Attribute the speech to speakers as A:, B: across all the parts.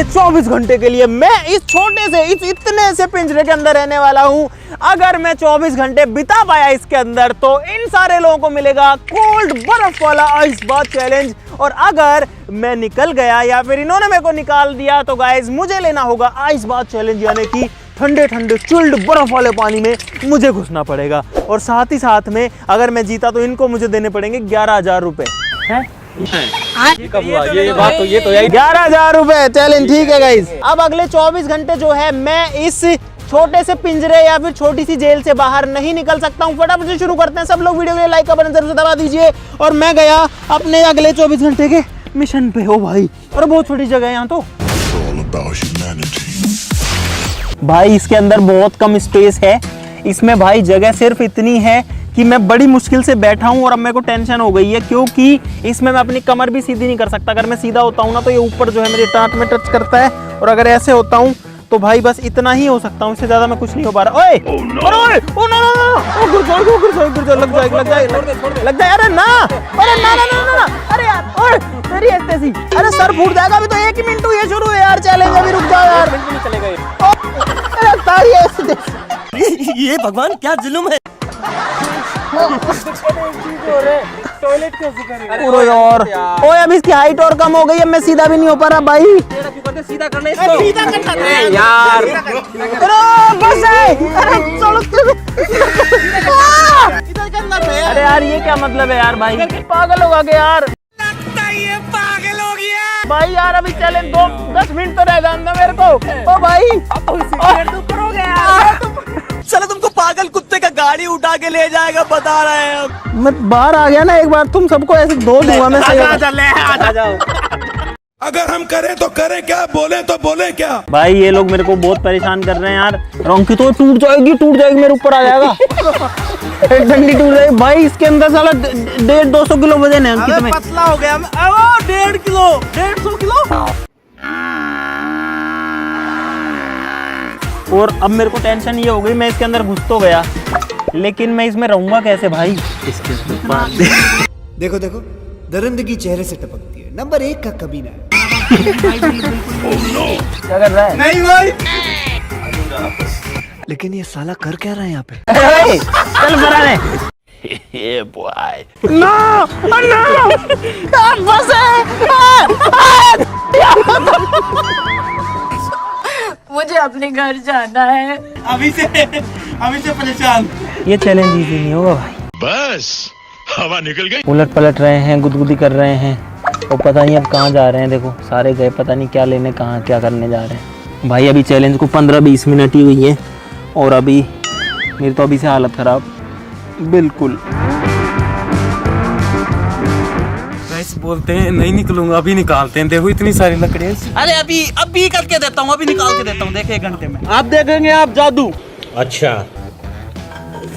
A: अगले 24 घंटे के लिए मैं इस छोटे से इतने से पिंजरे के अंदर रहने वाला हूं। अगर मैं 24 घंटे बिता पाया इसके अंदर तो इन सारे लोगों को मिलेगा कोल्ड बर्फ वाला आइस बाथ चैलेंज, और अगर मैं निकल गया या फिर इन्होंने मेरे को निकाल दिया तो गाइस मुझे लेना होगा आइस बाथ चैलेंज, यानी कि ठंडे ठंडे चिल्ड बर्फ वाले पानी में मुझे घुसना पड़ेगा। और साथ ही साथ में अगर मैं जीता तो इनको मुझे देने पड़ेंगे 11,000 रुपए। हैं? ये बात तो 11,000 रुपए चैलेंज, ठीक है गाइस। अब अगले 24 घंटे जो है मैं इस छोटे से पिंजरे या फिर छोटी सी जेल से बाहर नहीं निकल सकता हूँ। फटाफट से शुरू करते हैं। सब लोग वीडियो के लिए लाइक का बटन जरूर से दबा दीजिए। और मैं गया अपने अगले 24 घंटे के मिशन पे। हो भाई, और बहुत छोटी जगह है यहाँ तो भाई, इसके अंदर बहुत कम स्पेस है। इसमें भाई जगह सिर्फ इतनी है कि मैं बड़ी मुश्किल से बैठा हूँ और अब मेरे को टेंशन हो गई है, क्योंकि इसमें मैं अपनी कमर भी सीधी नहीं कर सकता। अगर मैं सीधा होता हूँ ना तो ये ऊपर जो है मेरी टांट में टच करता है, और अगर ऐसे होता हूँ तो भाई बस इतना ही हो सकता हूँ, इससे ज्यादा मैं कुछ नहीं हो पा रहा। ओए लग जाए, अरे ना, अरे यार, ओए तेरी ऐसी, अरे सर फूट जाएगा। अभी तो 1 मिनट हुई है शुरू है यार चैलेंज, अभी रुक जाओ यार।
B: ये भगवान क्या जुल्म है।
A: टॉयलेट कैसे करेगा यार? ओए अब इसकी हाइट और कम हो गई है, मैं सीधा भी नहीं हो पा रहा भाई।
B: सीधा करना इसको, सीधा करना
A: यार। बस अरे यार ये क्या मतलब है यार भाई, पागल होगा क्या यार?
B: लगता है ये पागल हो गया
A: भाई यार अभी चैलेंज 10 मिनट तो रह जाएगा मेरे को। ओ भाई करोगे यार?
B: चलो तुमको पागल कुत्ते का गाड़ी उठा के ले जाएगा, बता रहे हैं हम।
A: मैं बाहर आ गया ना एक बार, तुम सबको ऐसे धो दूंगा मैं।
B: आ जाओ।
C: अगर हम करें तो करें क्या, बोले तो बोले क्या।
A: भाई ये लोग मेरे को बहुत परेशान कर रहे हैं यार। रोंकी तो टूट जाएगी मेरे ऊपर आ जाएगा। एक डंडी टूट जाएगी भाई। इसके अंदर साला 150-200 किलो वजन है।
B: अबे पतला हो गया। 1.5 किलो 150 किलो।
A: और अब मेरे को टेंशन ये हो गई, मैं इसके अंदर घुस तो गया लेकिन मैं इसमें रहूंगा कैसे भाई?
D: देखो देखो, दरिंदगी चेहरे से टपकती है। नंबर 1 का कमीना है।
A: क्या कर रहा है?
B: नहीं भाई,
D: लेकिन ये साला कर क्या रहा है यहाँ पे?
A: चल बनाने।
C: ये बॉय
A: नो बस
E: मुझे अपने घर जाना है।
B: अभी से परेशान।
A: ये चैलेंज इजी नहीं होगा भाई।
C: बस हवा निकल गई।
A: उलट पलट रहे हैं, गुदगुदी कर रहे हैं और पता नहीं अब कहाँ जा रहे हैं। देखो सारे गए, पता नहीं क्या लेने, कहाँ क्या करने जा रहे हैं भाई। अभी चैलेंज को 15-20 मिनट ही हुई है और अभी मेरी तो अभी से हालत खराब बिल्कुल।
B: बोलते हैं नहीं निकलूंगा, अभी निकालते हैं। देखो इतनी सारी लकड़ियाँ। अरे अभी करके देता हूँ, अभी निकाल के देता हूँ। देखे 1 घंटे में आप देखेंगे आप जादू।
C: अच्छा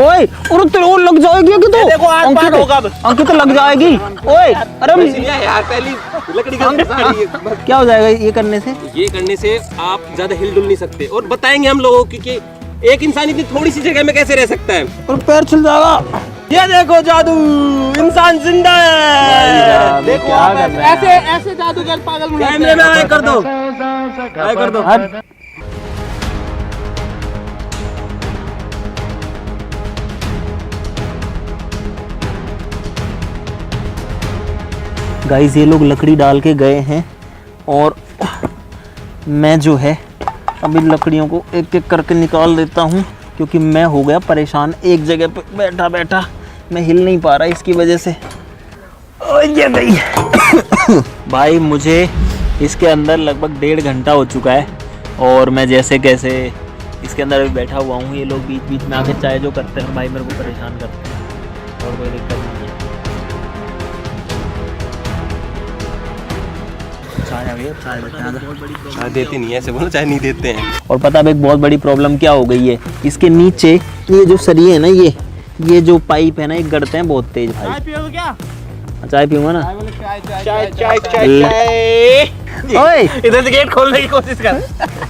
A: ओए और तेरे लग जाएगी कि तो
B: देखो आग होगा।
A: अंकित तो लग जाएगी। ओए अरे
B: यार पहली लकड़ी
A: क्या हो जाएगा ये करने से?
B: ये करने से आप ज्यादा हिल डुल नहीं सकते, और बताएंगे हम लोगों की कि एक इंसान इतनी थोड़ी सी जगह में कैसे रह सकता है।
A: और पैर छिल जाएगा।
B: ये देखो जादू, इंसान जिंदा है। देखो
A: क्या कर रहे हैं?
B: ऐसे जादूगर पागल कैमरे में आए कर दो।
A: गाइस ये लोग लकड़ी डाल के गए हैं और मैं जो है अभी लकड़ियों को एक एक करके निकाल देता हूँ, क्योंकि मैं हो गया परेशान। एक जगह पे बैठा बैठा मैं हिल नहीं पा रहा इसकी वजह से। ये गई भाई। मुझे इसके अंदर लगभग 1.5 घंटा हो चुका है और मैं जैसे कैसे इसके अंदर अभी बैठा हुआ हूँ। ये लोग बीच बीच में आके चाहे जो करते हैं भाई मेरे को परेशान करते हैं और कोई दिक्कत नहीं है।
B: चाय देती नहीं है, ऐसे बोलो चाय नहीं देते हैं।
A: और पता है एक बहुत बड़ी प्रॉब्लम क्या हो गई है, इसके नीचे ये जो सरिये है ना, ये जो पाइप है ना, ये गड़ते हैं बहुत तेज भाई।
B: चाय पियोगे क्या?
A: चाय पीऊंगा ना।
B: चाय
A: ओए
B: इधर से गेट खोलने की कोशिश कर।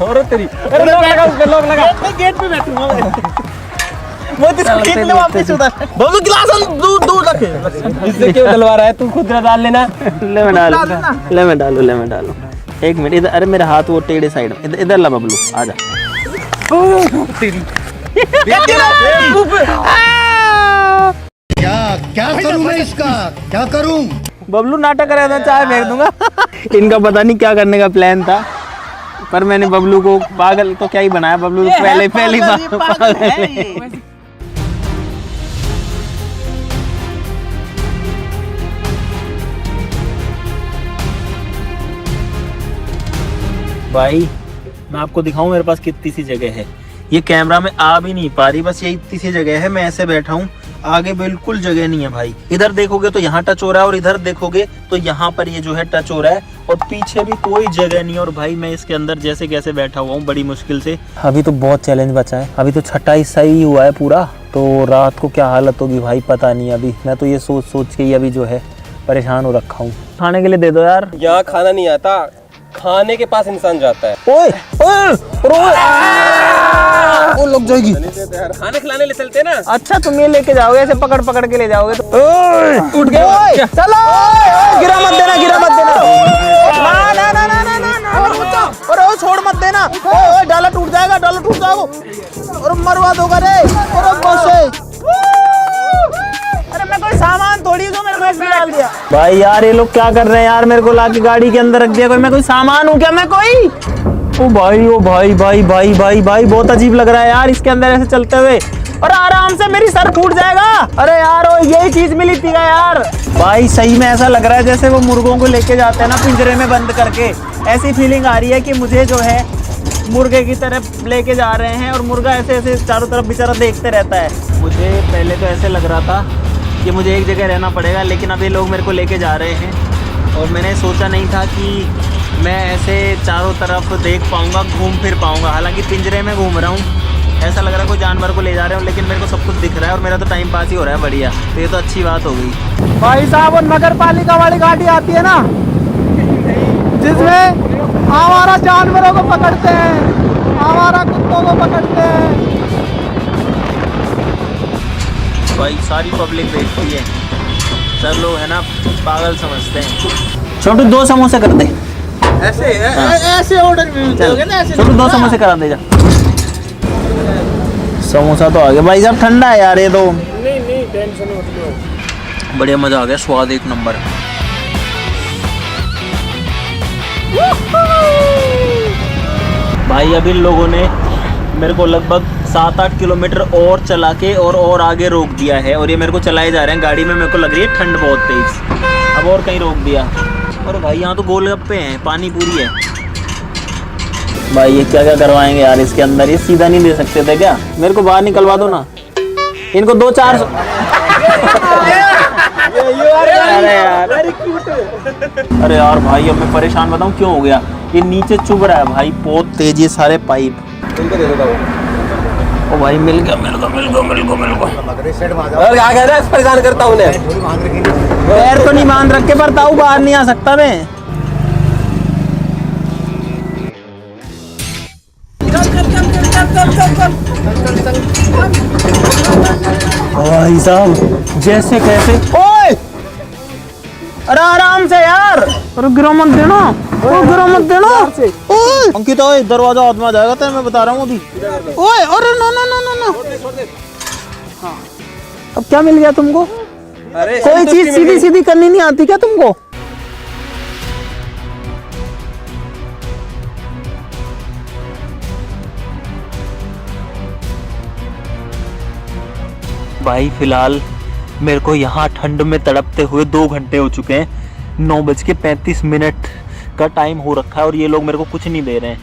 B: और तेरी अरे लोग लगा गेट पे बैठूंगा वो खींच ले वापस उधर। बोलो गिलास दूर रखे। इससे क्यों डलवा रहा है? तू खुद डाल लेना।
A: ले मैं डालू। एक मिनट इधर, अरे मेरे हाथ वो टेढ़े साइड में, इधर ला बबलू, आ जा।
D: क्या करूं मैं इसका, क्या करूं?
A: बबलू नाटक करे तो चाय फेंक दूंगा। इनका पता नहीं क्या करने का प्लान था, पर मैंने बबलू को पागल तो क्या ही बनाया, बबलू पहली बार। भाई मैं आपको दिखाऊं मेरे पास कितनी सी जगह है, ये कैमरा में आ भी नहीं पा रही, बस ये इतनी सी जगह है, मैं ऐसे बैठा हूँ, आगे बिल्कुल जगह नहीं है भाई। इधर देखोगे तो यहाँ टच हो रहा है और इधर देखोगे तो यहाँ पर ये जो है टच हो रहा है और पीछे भी कोई जगह नहीं है। और भाई मैं इसके अंदर जैसे कैसे बैठा हुआ हूँ बड़ी मुश्किल से। अभी तो बहुत चैलेंज बचा है, अभी तो छठा हिस्सा ही हुआ है पूरा, तो रात को क्या हालत होगी भाई पता नहीं। अभी मैं तो ये सोच सोच के ही अभी जो है परेशान हो रखा हूँ। खाने के लिए दे दो यार।
B: यहाँ खाना नहीं आता, खाने के पास इंसान जाता है।
A: ओए ओए वो लग जाएगी।
B: खाने खिलाने ले चलते हैं ना।
A: अच्छा तुम ये लेके जाओगे, ऐसे पकड़ पकड़ के ले जाओगे तो उठ गए। चलो गिरा मत देना, गिरा मत देना, ना ना ना ना ना ना ना, अरे छोड़ मत देना, ओए डाला टूट जाएगा, डाला टूट जाएगा और मरवा दोगा रे। अरे बस अरे मैं कोई सामान थोड़ी जो मेरे को इसमें डाल दिया। भाई यार ये लोग क्या कर रहे हैं यार, मेरे को लाके गाड़ी के अंदर रख दिया। कोई मैं कोई सामान हूँ क्या मैं कोई? ओ भाई भाई भाई भाई भाई बहुत अजीब लग रहा है यार इसके अंदर ऐसे चलते हुए, और आराम से मेरी सर फूट जाएगा। अरे यार ओ यही चीज मिली थी यार। भाई सही में ऐसा लग रहा है जैसे वो मुर्गों को लेके जाते हैं ना पिंजरे में बंद करके, ऐसी फीलिंग आ रही है कि मुझे जो है मुर्गे की तरफ लेके जा रहे हैं और मुर्गा ऐसे ऐसे चारों तरफ बेचारा देखते रहता है। मुझे पहले तो ऐसे लग रहा था कि मुझे एक जगह रहना पड़ेगा, लेकिन अब ये लोग मेरे को लेके जा रहे हैं और मैंने सोचा नहीं था कि मैं ऐसे चारों तरफ देख पाऊंगा, घूम फिर पाऊंगा। हालांकि पिंजरे में घूम रहा हूँ, ऐसा लग रहा है कोई जानवर को ले जा रहे हो, लेकिन मेरे को सब कुछ दिख रहा है और मेरा तो टाइम पास ही हो रहा है बढ़िया। तो ये तो अच्छी बात हो गई। भाई साहब वो नगर पालिका वाली गाड़ी आती है ना जिसमें आवारा जानवरों को पकड़ते हैं, आवारा कुत्तों को पकड़ते हैं। भाई सारी पब्लिक देखती है, सब लोग है ना पागल समझते हैं। छोटू 2 समोसे कर दे।
B: ऐसे ऐसे ऑर्डर भी मिलते होंगे ना, ऐसे।
A: छोटू 2 समोसे करा दे जा। समोसा तो आ गया भाई साहब, ठंडा है यार ये तो।
B: नहीं टेंशन मत लो,
A: बढ़िया मजा आ गया, स्वाद एक नंबर। भाई अब इन लोगों ने मेरे को लगभग 7-8 किलोमीटर और चला के और आगे रोक दिया है और ये मेरे को चलाए जा रहे हैं गाड़ी में। मेरे को लग रही है ठंड बहुत तेज, अब और कहीं रोक दिया। और भाई यहाँ तो गोलगप्पे हैं, पानी पूरी है। भाई ये क्या क्या करवाएंगे यार इसके अंदर, ये सीधा नहीं दे सकते थे क्या? मेरे को बाहर निकलवा दो ना, इनको 2-4 अरे यार भाई अब मैं परेशान बताऊँ क्यों हो गया, ये नीचे चुभ रहा है भाई बहुत तेज ये सारे पाइप।
B: इनको दे देता हूँ।
A: ओ भाई मिल गया मेरे को।
B: और क्या कह रहा है, परेशान करता हूँ उन्हें।
A: पैर तो नहीं बांध रखे पर ताऊ बाहर नहीं आ सकता मैं। भाई साहब जैसे कैसे, ओए अरे आराम से यार, अरे गिरा मत देना, गिरा मत देना। ओए अंकित ओए दरवाजा हाथ में आ जाएगा तेरे, मैं बता रहा हूँ अभी। ओए अरे ना ना ना ना ना, अब क्या मिल गया तुमको?
B: अरे
A: कोई चीज सीधी सीधी करनी नहीं आती क्या तुमको? भाई फिलहाल मेरे को यहाँ ठंड में तड़पते हुए 2 घंटे हो चुके हैं। 9:35 का टाइम हो रखा है और ये लोग मेरे को कुछ नहीं दे रहे हैं।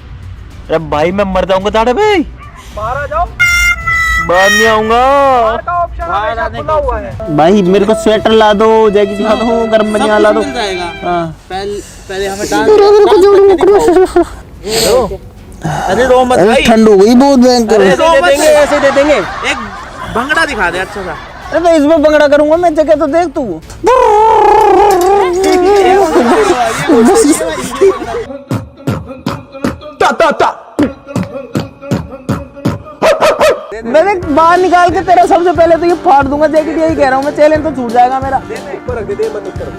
A: अरे भाई मैं मर जाऊंगा दाढ़े भाई,
B: बाहर आ जाओ।
A: बाहर नहीं आऊंगा। भाई मेरे को स्वेटर ला दो, जैकेट ला दो, गर्म बनियान ला दो।
B: पहले हमें डांस
A: अरे रो मत भाई, ठंड हो गई बहुत भयंकर।
B: ऐसे दे देंगे। एक भंगड़ा दिखा दे अच्छा सा।
A: अरे मैं इसमें भंगड़ा करूंगा, मैं जगह तो देख तू। मैंने बाहर निकाल के तेरा सबसे पहले तो ये फाड़ दूंगा जैकेट, यही कह रहा हूँ मैं। चैलेंज तो छूट जाएगा मेरा।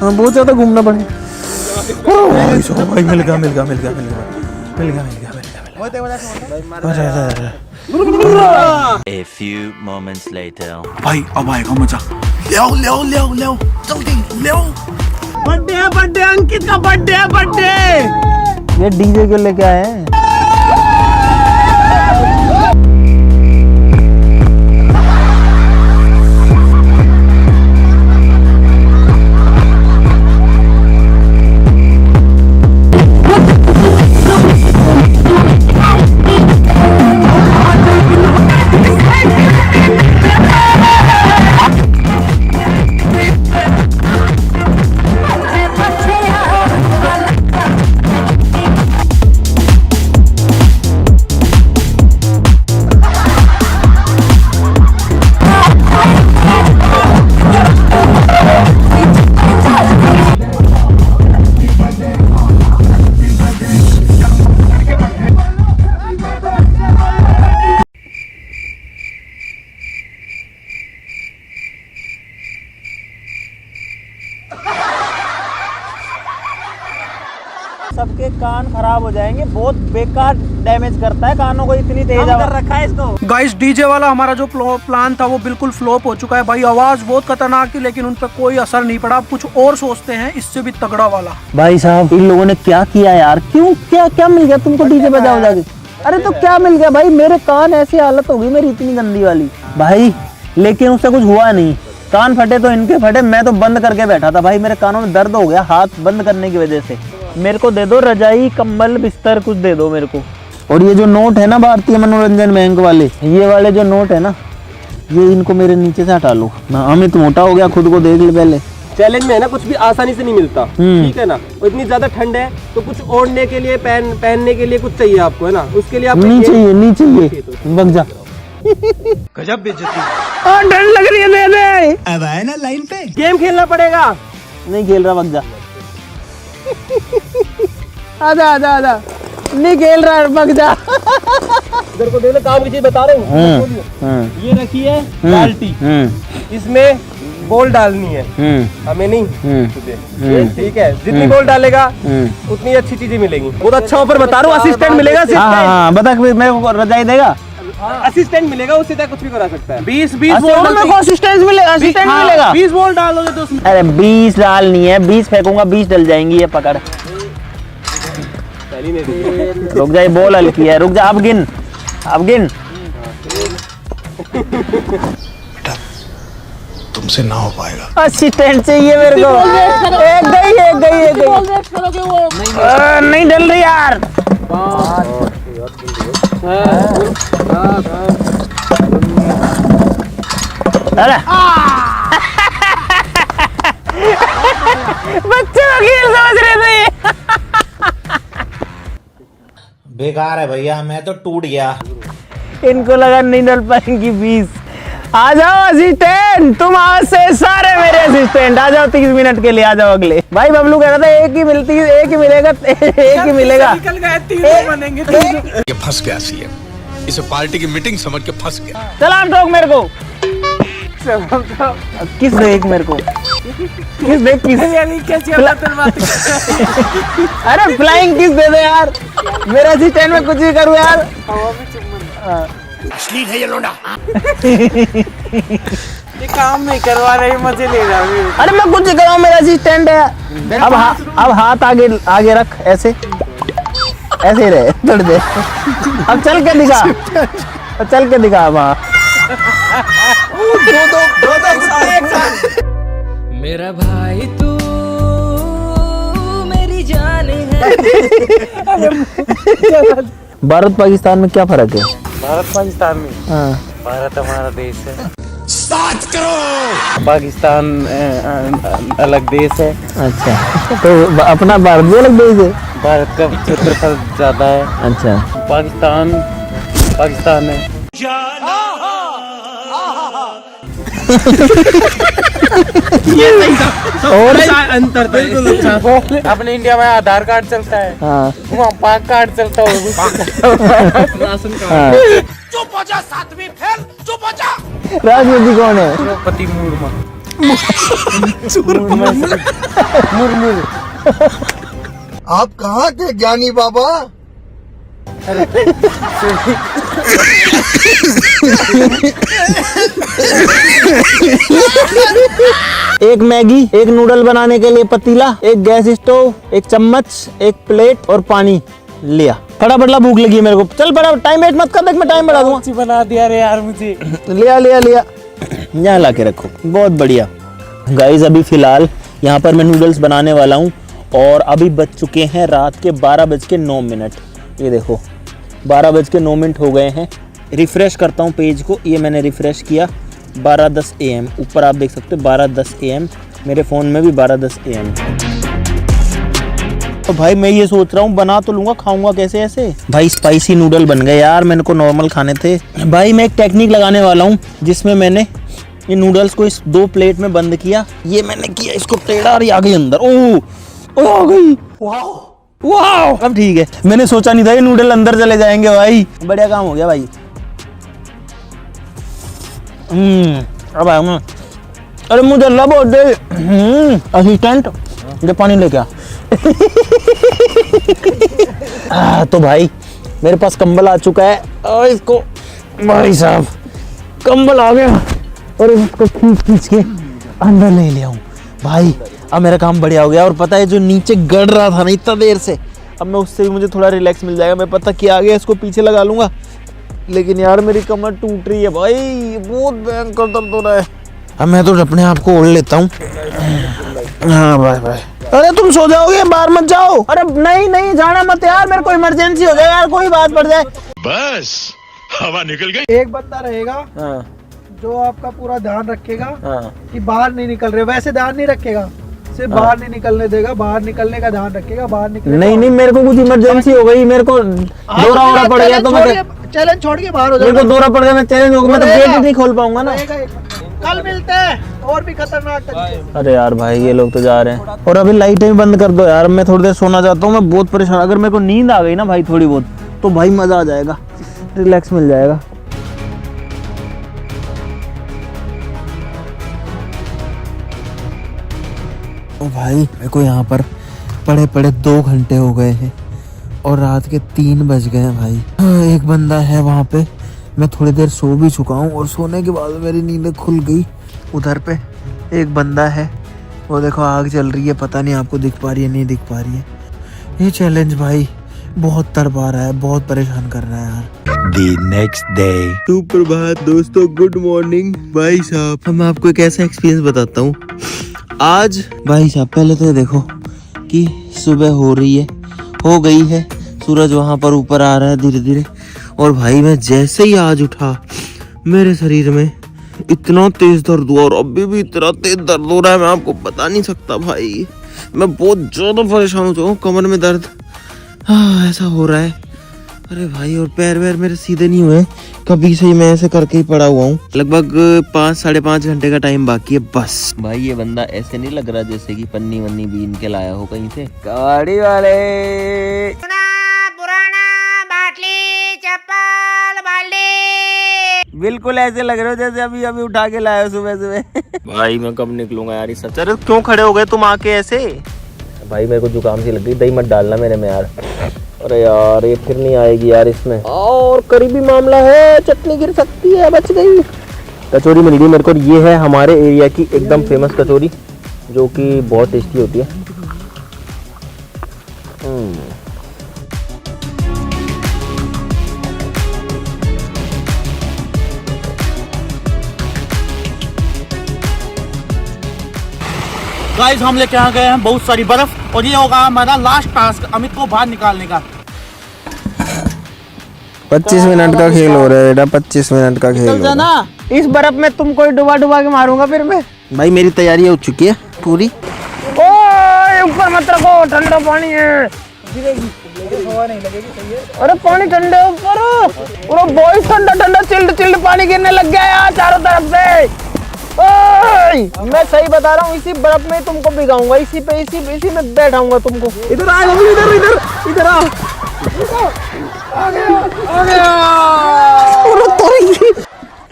A: बहुत ज्यादा घूमना पड़ेगा। भाई मिल गया
F: A few moments later.
C: भाई अब आएगा मजा। ले आओ जल्दी ले आओ।
B: बर्थडे अंकित का बर्थडे।
A: ये डीजे क्यों लेके आए हैं? सबके कान खराब हो जाएंगे, बहुत बेकार डैमेज करता है कानों को, इतनी तेज आवाज
B: रखा है इसको।
G: गाइस डीजे वाला हमारा जो प्लान था वो बिल्कुल फ्लॉप हो चुका है भाई। आवाज बहुत खतरनाक थी लेकिन उन पर कोई असर नहीं पड़ा। अब कुछ और सोचते हैं इससे भी तगड़ा वाला।
A: भाई साहब इन लोगों ने क्या किया यार? क्यों क्या मिल गया तुमको डीजे बजा के? अरे तो क्या मिल गया भाई? मेरे कान ऐसी हालत हो गई मेरी इतनी गंदी वाली भाई, लेकिन उससे कुछ हुआ नहीं। कान फटे तो इनके फटे, मैं तो बंद करके बैठा था भाई, मेरे कानों में दर्द हो गया हाथ बंद करने की वजह से। मेरे को दे दो रजाई कंबल बिस्तर कुछ दे दो मेरे को। और ये जो नोट है ना भारतीय मनोरंजन बैंक वाले, ये वाले जो नोट है ना, ये इनको मेरे नीचे से हटा लो ना। अमित मोटा हो गया, खुद को देख ले पहले।
B: चैलेंज में है ना, कुछ भी आसानी से नहीं मिलता, ठीक है ना। और इतनी ज्यादा ठंड है तो कुछ ओढ़ने के लिए पहनने के लिए कुछ चाहिए आपको, है ना। उसके लिए आपको
A: नहीं चाहिए बग जा।
C: गजब बेइज्जती।
A: ठंड लग रही है, दे दे।
D: अब आए ना लाइन पे।
B: गेम खेलना पड़ेगा।
A: नहीं खेल रहा, बग जा। आजा नहीं खेल रहा, बग जा।
B: इधर को देख ले, काम की चीज बता रहे हूँ। ये रखी है बाल्टी, इसमें गोल डालनी है, हमें नहीं तुझे, ठीक है। जितनी गोल डालेगा उतनी अच्छी चीजें मिलेंगी। बहुत अच्छा ऑफर बता रहा हूँ, असिस्टेंट मिलेगा।
A: बता मेरे को रजाई देगा,
B: असिस्टेंट मिलेगा, उससे तक कुछ भी करा सकता है। 20
A: असिस्टेंट मिलेगा।
B: 20 बॉल डाल दोगे तो उसमें।
A: अरे 20 डालनी है, 20 फेंकूंगा 20 डल जाएंगी। ये पकड़, रुक जा, ये बॉल हल्की है, रुक जा। अब गिन
C: तुमसे ना हो पाएगा।
A: असिस्टेंट चाहिए मेरे को। एक गई। नहीं डल रही यार। अरे बच्चे खेल समझ रहे थे।
H: बेकार है भैया, मैं तो टूट गया।
A: इनको लगा नहीं डल पाएंगी 20। आ जाओ असिस्टेंट, तुम आज से सारे मेरे असिस्टेंट। आ जाओ 30 मिनट के लिए, आ जाओ अगले। भाई बबलू कह रहा था एक ही मिलेगा।
G: निकल गए, 3 बनेंगे।
C: ये फंस गया सीएम, इसे पार्टी की मीटिंग समझ के फंस गया।
A: सलाम ठोक मेरे को। किस दे एक मेरे को, किस अरे फ्लाइंग किस दे दे यार, मेरा असिस्टेंट में कुछ भी करूँ यार।
C: है ये लोंडा।
B: ये काम नहीं करवा रही, मजे ले रहा है।
A: अरे मैं कुछ कर रहा हूँ, मेरा असिस्टेंट है। अब हाथ आगे रख, ऐसे ही रहे थोड़ी देर। अब चल के दिखा वहाँ।
I: मेरा भाई तू मेरी जान है।
A: भारत पाकिस्तान में क्या फर्क है?
B: भारत पाकिस्तान में,
A: हाँ।
B: भारत हमारा देश है,
C: 7 करोड़।
B: पाकिस्तान अलग देश है।
A: अच्छा, तो अपना भारत भी अलग देश है।
B: भारत का क्षेत्रफल ज्यादा है।
A: अच्छा,
B: पाकिस्तान है।
A: और
B: अंतर अपने इंडिया में आधार कार्ड चलता है,
A: हाँ।
B: वहाँ पाक कार्ड चलता है, राशन कार्ड।
C: चुप हो जा, 7वीं फेल, चुप हो जा।
A: राजनीति कौन है?
B: द्रौपदी मुर्मू।
D: आप कहाँ थे ज्ञानी बाबा?
A: एक मैगी, एक नूडल बनाने के लिए पतीला, एक गैस स्टोव, एक चम्मच, एक प्लेट और पानी लिया। फटाफट भूख लगी है मेरे को। चल बड़ा टाइम वेट मत कर, देख मैं टाइम बढ़ा दूंगा।
B: बना दिया रे यार मुझे।
A: लिया यहाँ ला के रखो। बहुत बढ़िया गाइस, अभी फिलहाल यहाँ पर मैं नूडल्स बनाने वाला हूँ और अभी बज चुके हैं रात के 12:09। ये देखो 12:09 हो गए हैं। रिफ्रेश करता हूँ पेज को। ये मैंने रिफ्रेश किया 12:10 AM। ऊपर आप देख सकते हो 12:10 AM। मेरे फ़ोन में भी 12:10 AM। तो भाई मैं ये सोच रहा हूँ बना तो लूँगा, खाऊंगा कैसे ऐसे। भाई स्पाइसी नूडल बन गए यार, मैंने को नॉर्मल खाने थे। भाई मैं एक टेक्निक लगाने वाला हूँ जिसमें मैंने ये नूडल्स को इस 2 प्लेट में बंद किया। ये मैंने किया इसको टेढ़ा और ये आ गई अंदर। ओह आ गई। वाह अब ठीक है। मैंने सोचा नहीं था ये नूडल अंदर चले जाएंगे। भाई बढ़िया काम हो गया भाई। अब आया मैं। अरे मुझे लब हो दे असिस्टेंट, मुझे पानी लेके आ। तो भाई मेरे पास कंबल आ चुका है और इसको भाई साहब कंबल आ गया और इसको खींच के अंदर ले लिया हूँ भाई। अब मेरा काम बढ़िया हो गया। और पता है जो नीचे गड़ रहा था ना इतना देर से, अब मैं उससे भी मुझे थोड़ा रिलैक्स मिल जाएगा। मैं पता किया आगे इसको पीछे लगा लूंगा। लेकिन यार मेरी कमर टूट रही है भाई, बहुत भयंकर दर्द हो रहा है। अब मैं तो अपने आप को ओढ़ लेता हूँ। हाँ भाई भाई। अरे तुम सो जाओगे, बाहर मत जाओ। अरे नहीं जाना मत यार, मेरे को इमरजेंसी हो जाए यार, कोई बात पड़ जाए।
C: बस हवा निकल गई।
G: एक बंदा रहेगा जो आपका पूरा ध्यान रखेगा कि बाहर नहीं निकल रहे। वैसे ध्यान नहीं रखेगा, सिर्फ बाहर नहीं निकलने देगा, बाहर निकलने का ध्यान रखेगा। बाहर निकले
A: नहीं मेरे को कुछ इमरजेंसी हो गई, मेरे को दौरा वोरा पड़ गया तो मैं
G: चैलेंज छोड़ के बाहर हो
A: मेरे को दौरा पड़ गया, मैं चैलेंज हो गया, मैं तो गेट ही नहीं खोल पाऊंगा ना।
G: कल मिलते हैं और भी खतरनाक तरीके।
A: अरे यार भाई ये लोग तो जा रहे हैं और अभी लाइटें भी बंद कर दो यार। मैं थोड़ी देर सोना चाहता हूँ, मैं बहुत परेशान। अगर मेरे को नींद आ गई ना भाई थोड़ी बहुत, तो भाई मजा आ जाएगा, रिलैक्स मिल जाएगा। ओ भाई मेरे को यहाँ पर पड़े 2 घंटे हो गए हैं और रात के 3 बज गए हैं भाई। एक बंदा है वहाँ पे, मैं थोड़ी देर सो भी चुका हूँ और सोने के बाद मेरी नींद खुल गई। उधर पे एक बंदा है, वो देखो आग जल रही है, पता नहीं आपको दिख पा रही है नहीं दिख पा रही है। ये चैलेंज भाई बहुत तड़पा रहा है, बहुत परेशान कर रहा है यार।
F: The next day.
A: सुप्रभात दोस्तों, गुड मॉर्निंग भाई साहब। मैं आपको एक ऐसा एक्सपीरियंस बताता हूँ आज भाई साहब। पहले तो देखो कि सुबह हो रही है, हो गई है, सूरज वहां पर ऊपर आ रहा है धीरे धीरे। और भाई मैं जैसे ही आज उठा मेरे शरीर में इतना तेज दर्द हुआ और अभी भी इतना तेज दर्द हो रहा है, मैं आपको बता नहीं सकता भाई। मैं बहुत ज्यादा परेशान हो चुका हूँ, कमर में दर्द ऐसा हो रहा है। अरे भाई और पैर वैर मेरे सीधे नहीं हुए, कभी से ही मैं ऐसे करके ही पड़ा हुआ हूँ। लगभग 5-5.5 घंटे का टाइम बाकी है बस। भाई ये बंदा ऐसे नहीं लग रहा जैसे कि पन्नी वन्नी बीन के लाया हो कहीं से। गाड़ी वाले पुराना बाटली चप्पल बाल्टी, बिल्कुल ऐसे लग रहे हो जैसे अभी अभी उठा के लाया सुबह सुबह। भाई मैं कब निकलूंगा यार इस। अरे क्यों खड़े हो गए तुम आके ऐसे? भाई मेरे को जुकाम सी लग गई, दही मत डालना मेरे में यार। अरे यार ये फिर नहीं आएगी यार इसमें, और करीबी मामला है, चटनी गिर सकती है। बच गई। कचौरी मिल गई मेरे को। ये है हमारे एरिया की एकदम फेमस कचौरी जो कि बहुत टेस्टी होती है।
J: गाइस हम लेके आ गए हैं बहुत सारी बर्फ और ये होगा हमारा लास्ट टास्क अमित को बाहर निकालने का।
A: 25 मिनट का खेल हो रहा है बेटा, 25 मिनट का खेल हो रहा है। इस बर्फ में तुमको डुबा के मारूंगा फिर मैं। भाई मेरी तैयारी हो चुकी है पूरी। ओए ऊपर मत रखो, ठंडा पानी है, हवा नहीं लगेगी। सही है। अरे पानी ठंडे ऊपर, पूरा बॉयज ठंडा चिल्ड पानी गिरने लग गया यार चारों तरफ से। मैं सही बता रहा हूँ, इसी बर्फ में तुमको भिगाऊंगा, इसी में बैठाऊंगा तुमको। इधर आ, इधर आ गया।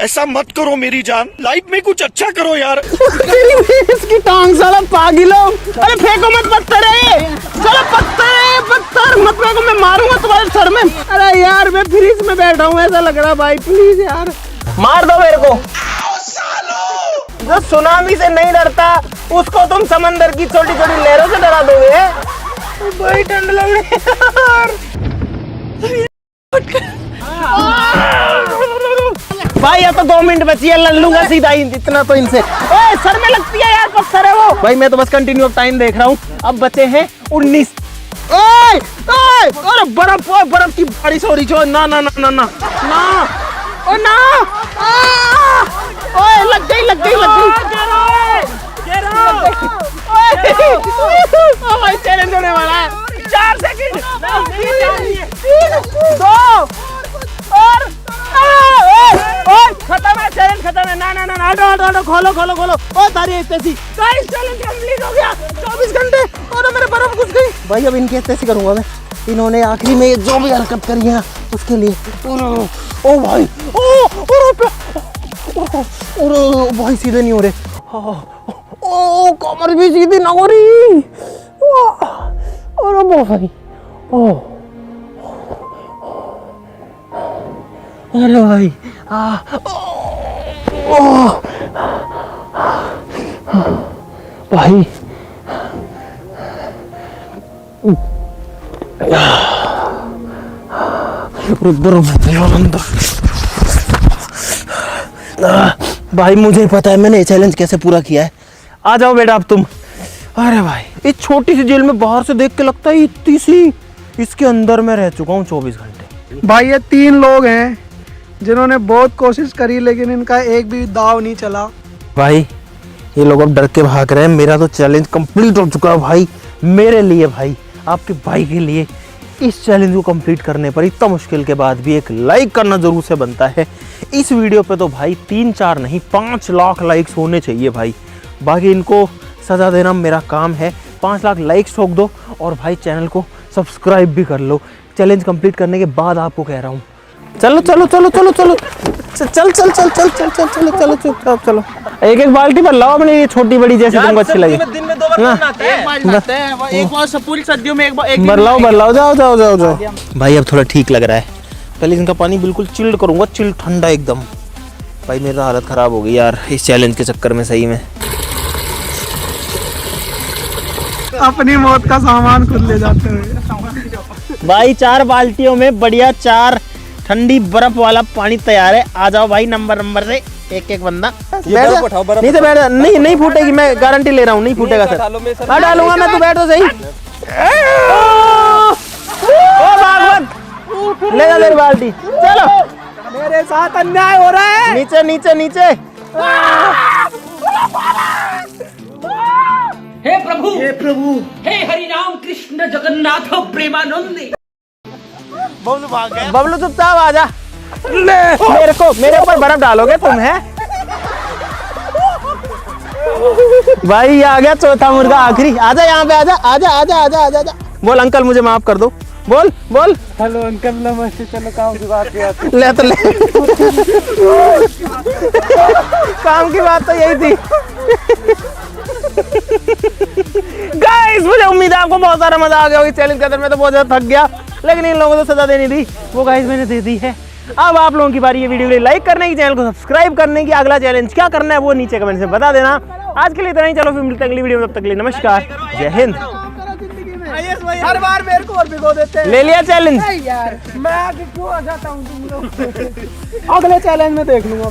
C: ऐसा मत करो मेरी जान, लाइफ में कुछ अच्छा करो यार।
A: इसकी टांग साला पागिलो। अरे फेंको मत पत्थर, चलो पत्थर। यार मत फेंको, मैं मारूंगा तुम्हारे सर में। अरे यार मैं फ्रिज में बैठा हूँ ऐसा लग रहा भाई, प्लीज यार मार दो मेरे को। जो सुनामी से नहीं डरता उसको तुम समंदर की छोटी छोटी लहरों से डरा दोगे। भाई ठंड लग रही है भाई, अब तो 2 मिनट बची है, लड़ लूंगा सीधा ही इतना तो इनसे। ओए सर में लगती है यार, पत्थर है वो। भाई मैं तो बस कंटिन्यू ऑफ टाइम देख रहा हूँ, अब बचे हैं 19। ओए ओए अरे बर्फ, बर्फ की बारिश हो रही है। ना ना ना ना ना ना ओ ना, ओए लग गई लग गई लग गई। भाई चैलेंज होने वाला है, 4 सेकंड, 3 2 और खत्म है, चैलेंज खत्म है। ना ना ना हटो, खोलो खोलो खोलो। ओ तारी ऐसी गाइस, चैलेंज कंप्लीट हो गया। 24 घंटे और मेरे बर्फ घुस गई। भाई अब इनकी ऐसी करूंगा मैं, इन्होंने आखिरी में जो भी हरकत करी है उसके लिए। ओ भाई ओ भाई सीधे नहीं हो रहे। ओ कमर भी सीधी ना हो रही। अरे भाई ओ हेलो भाई भाई भाई मुझे पता है मैंने ये चैलेंज कैसे पूरा किया है। आ जाओ बेटा अब तुम। अरे भाई इस छोटी सी जेल में बाहर से देख के लगता है इतनी सी, इसके अंदर मैं रह चुका हूँ 24 घंटे।
G: भाई ये 3 लोग हैं जिन्होंने बहुत कोशिश करी लेकिन इनका एक भी दाव नहीं चला।
A: भाई ये लोग अब डर के भाग रहे हैं, मेरा तो चैलेंज कंप्लीट हो चुका है भाई। मेरे लिए भाई, आपके भाई के लिए इस चैलेंज को कंप्लीट करने पर इतना मुश्किल के बाद भी एक लाइक करना जरूर से बनता है। इस वीडियो पे तो भाई 3-4 नहीं 5 लाख लाइक्स होने चाहिए भाई। बाकी इनको सजा देना मेरा काम है। 5 लाख लाइक्स ठोक दो और भाई चैनल को सब्सक्राइब भी कर लो। चैलेंज कंप्लीट करने के बाद आपको कह रहा हूँ, चलो चलो चलो चलो चलो चल चल चल चल चल चल चल चलो चलो चलो चलो। एक एक बाल्टी भर लाओ अपनी, ये छोटी बड़ी जैसे तुमको अच्छी लगे।
J: दिन में 2 बार नहाते हैं, एक बार पूरी सर्दियों में एक बार
A: भर लाओ जाओ जाओ जाओ जाओ। भाई अब थोड़ा ठीक लग रहा है। पहले इनका पानी बिल्कुल चिल्ड करूंगा, चिल्ड ठंडा एकदम। भाई मेरा हालत खराब हो गई यार इस चैलेंज के चक्कर में सही में।
G: अपनी मौत का सामान खुद ले जाते हैं
A: भाई 4 बाल्टियों में बढ़िया 4 ठंडी बर्फ वाला पानी तैयार है। आ जाओ भाई नंबर से एक एक बंदा। नहीं तो बैठ, नहीं फूटेगी, मैं गारंटी ले रहा हूँ नहीं फूटेगा सर। मैं डालूंगा मैं, तू बैठ तो सही। ओ भागवत ले जा मेरी बाल्टी, चलो।
G: मेरे साथ अन्याय हो रहा है।
A: नीचे नीचे नीचे।
I: हे प्रभु हे हरि राम कृष्ण जगन्नाथ प्रेमानंद।
A: बबलू चुपचाप आ जा। मेरे ऊपर बर्फ डालोगे तुम है भाई। आ गया चौथा मुर्गा आखिरी। आजा यहाँ पे, आजा आजा आजा आजा आजा आजा। बोल अंकल मुझे माफ कर दो, बोल बोल।
G: हेलो अंकल नमस्ते, चलो काम की बात
A: ले तो ले काम की बात तो यही थी। गाइस मुझे उम्मीद है आपको बहुत सारा मजा आ गया होगा इस चैलेंज के अंदर। मैं तो बहुत ज्यादा थक गया, लेकिन इन लोगों को सजा देनी थी, वो गाइस मैंने दे दी है। अब आप लोगों की बारी है वीडियो को लाइक करने की, चैनल को सब्सक्राइब करने की। अगला चैलेंज क्या करना है वो नीचे कमेंट से बता देना। आज के लिए इतना ही, चलो फिर मिलते हैं अगली वीडियो में, तब तक के लिए नमस्कार, जय हिंद।
G: हर बार मेरे को और भिगो देते हैं।
A: ले लिया चैलेंज
G: यार मैं आगे क्यों आ जाता हूँ तुम लोग। अगले चैलेंज में देख लूंगा।